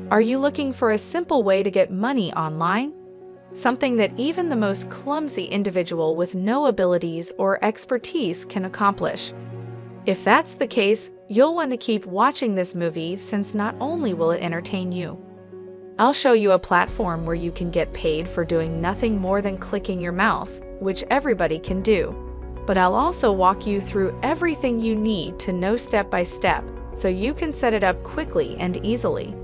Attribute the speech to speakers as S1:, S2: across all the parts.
S1: Are you looking for a simple way to get money online? Something that even the most clumsy individual with no abilities or expertise can accomplish. If that's the case, you'll want to keep watching this movie, since not only will it entertain you, I'll show you a platform where you can get paid for doing nothing more than clicking your mouse, which everybody can do. But I'll also walk you through everything you need to know step by step, so you can set it up quickly and easily.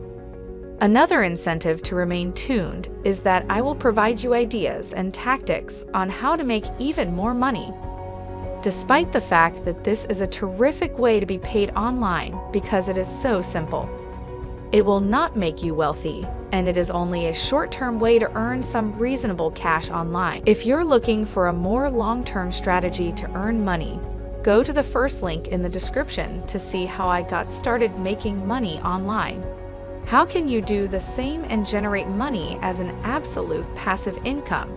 S1: Another incentive to remain tuned is that I will provide you ideas and tactics on how to make even more money. Despite the fact that this is a terrific way to be paid online because it is so simple. It will not make you wealthy, and it is only a short-term way to earn some reasonable cash online. If you're looking for a more long-term strategy to earn money, go to the first link in the description to see how I got started making money online. How can you do the same and generate money as an absolute passive income?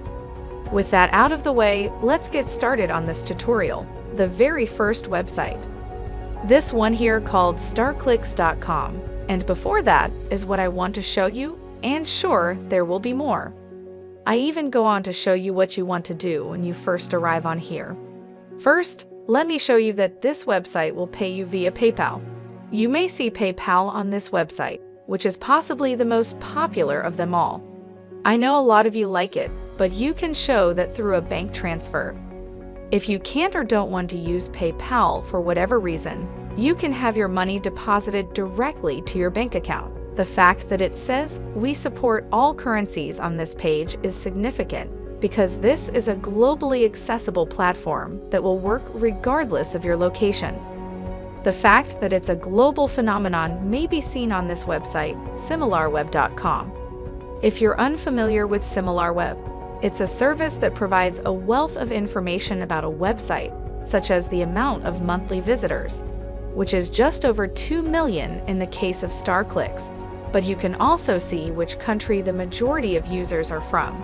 S1: With that out of the way, let's get started on this tutorial. The very first website. This one here called starclicks.com. And before that is what I want to show you, and sure, there will be more. I even go on to show you what you want to do when you first arrive on here. First, let me show you that this website will pay you via PayPal. You may see PayPal on this website, which is possibly the most popular of them all. I know a lot of you like it, but you can show that through a bank transfer. If you can't or don't want to use PayPal for whatever reason, you can have your money deposited directly to your bank account. The fact that it says we support all currencies on this page is significant because this is a globally accessible platform that will work regardless of your location. The fact that it's a global phenomenon may be seen on this website, similarweb.com. If you're unfamiliar with SimilarWeb, it's a service that provides a wealth of information about a website, such as the amount of monthly visitors, which is just over 2 million in the case of StarClicks, but you can also see which country the majority of users are from.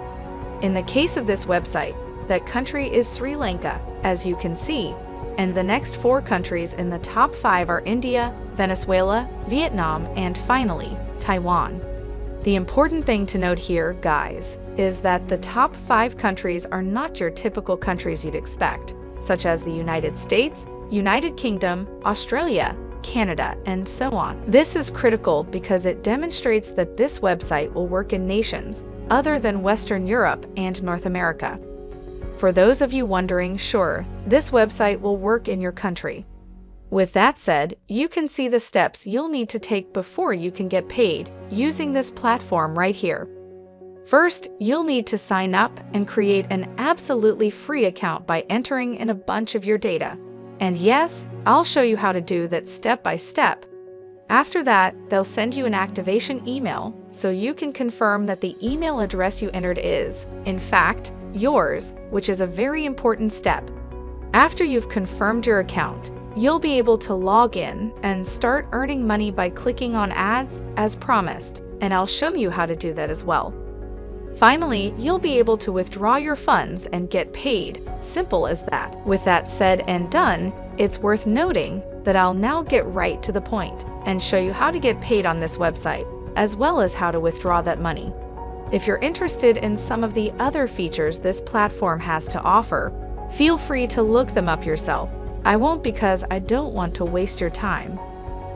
S1: In the case of this website, that country is Sri Lanka, as you can see, and the next 4 countries in the top 5 are India, Venezuela, Vietnam, and finally, Taiwan. The important thing to note here, guys, is that the top 5 countries are not your typical countries you'd expect, such as the United States, United Kingdom, Australia, Canada, and so on. This is critical because it demonstrates that this website will work in nations other than Western Europe and North America. For those of you wondering, sure, this website will work in your country. With that said, you can see the steps you'll need to take before you can get paid using this platform right here. First, you'll need to sign up and create an absolutely free account by entering in a bunch of your data. And yes, I'll show you how to do that step by step. After that, they'll send you an activation email so you can confirm that the email address you entered is, in fact, yours, which is a very important step. After you've confirmed your account, you'll be able to log in and start earning money by clicking on ads as promised, and I'll show you how to do that as well. Finally, you'll be able to withdraw your funds and get paid. Simple as that. With that said and done, it's worth noting that I'll now get right to the point and show you how to get paid on this website, as well as how to withdraw that money. If you're interested in some of the other features this platform has to offer, feel free to look them up yourself. I won't, because I don't want to waste your time.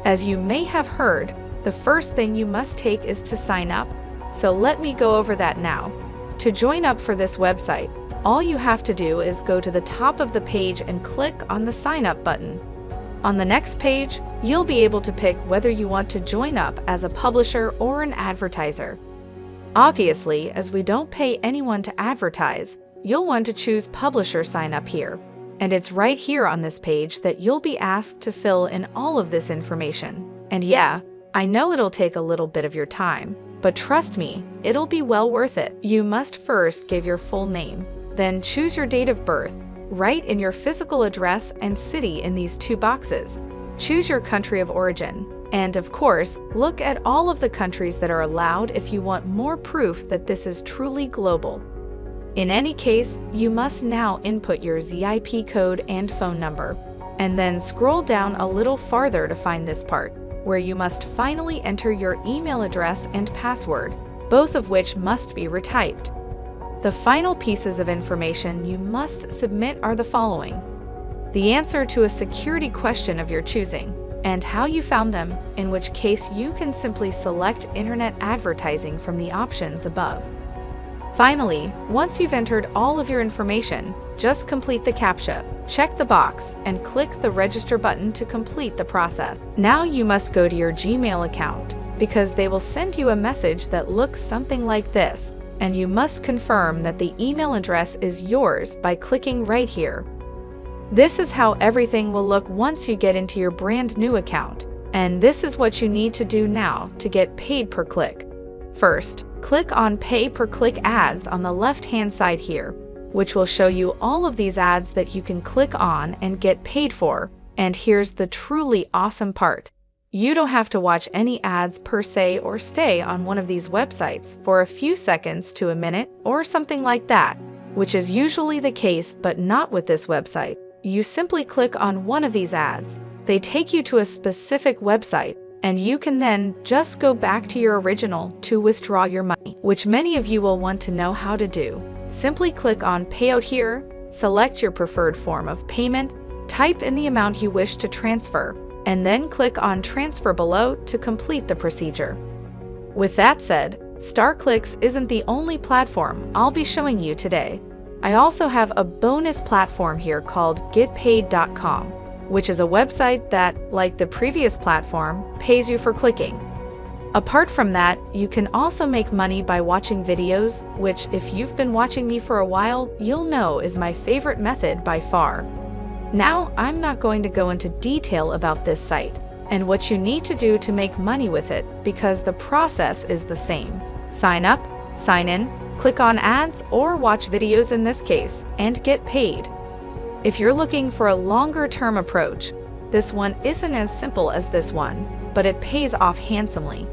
S1: As you may have heard, the first thing you must take is to sign up. So let me go over that now. To join up for this website, all you have to do is go to the top of the page and click on the sign up button. On the next page, you'll be able to pick whether you want to join up as a publisher or an advertiser. Obviously, as we don't pay anyone to advertise, you'll want to choose publisher sign up here. And it's right here on this page that you'll be asked to fill in all of this information. And yeah, I know it'll take a little bit of your time, but trust me, it'll be well worth it. You must first give your full name, then choose your date of birth, write in your physical address and city in these 2 boxes, choose your country of origin, and of course, look at all of the countries that are allowed if you want more proof that this is truly global. In any case, you must now input your ZIP code and phone number, and then scroll down a little farther to find this part. where you must finally enter your email address and password, both of which must be retyped. The final pieces of information you must submit are the following: the answer to a security question of your choosing, and how you found them, in which case you can simply select internet advertising from the options above. Finally, once you've entered all of your information, just complete the CAPTCHA, check the box, and click the register button to complete the process. Now you must go to your Gmail account, because they will send you a message that looks something like this, and you must confirm that the email address is yours by clicking right here. This is how everything will look once you get into your brand new account, and this is what you need to do now to get paid per click. First, click on Pay Per Click Ads on the left-hand side here, which will show you all of these ads that you can click on and get paid for. And here's the truly awesome part. You don't have to watch any ads per se or stay on one of these websites for a few seconds to a minute or something like that, which is usually the case, but not with this website. You simply click on one of these ads. They take you to a specific website, and you can then just go back to your original to withdraw your money, which many of you will want to know how to do. Simply click on Payout here, select your preferred form of payment, type in the amount you wish to transfer, and then click on Transfer below to complete the procedure. With that said, StarClicks isn't the only platform I'll be showing you today. I also have a bonus platform here called GetPaid.com, which is a website that, like the previous platform, pays you for clicking. Apart from that, you can also make money by watching videos, which, if you've been watching me for a while, you'll know is my favorite method by far. Now, I'm not going to go into detail about this site and what you need to do to make money with it, because the process is the same. Sign up, sign in, click on ads, or watch videos in this case, and get paid. If you're looking for a longer-term approach, this one isn't as simple as this one, but it pays off handsomely.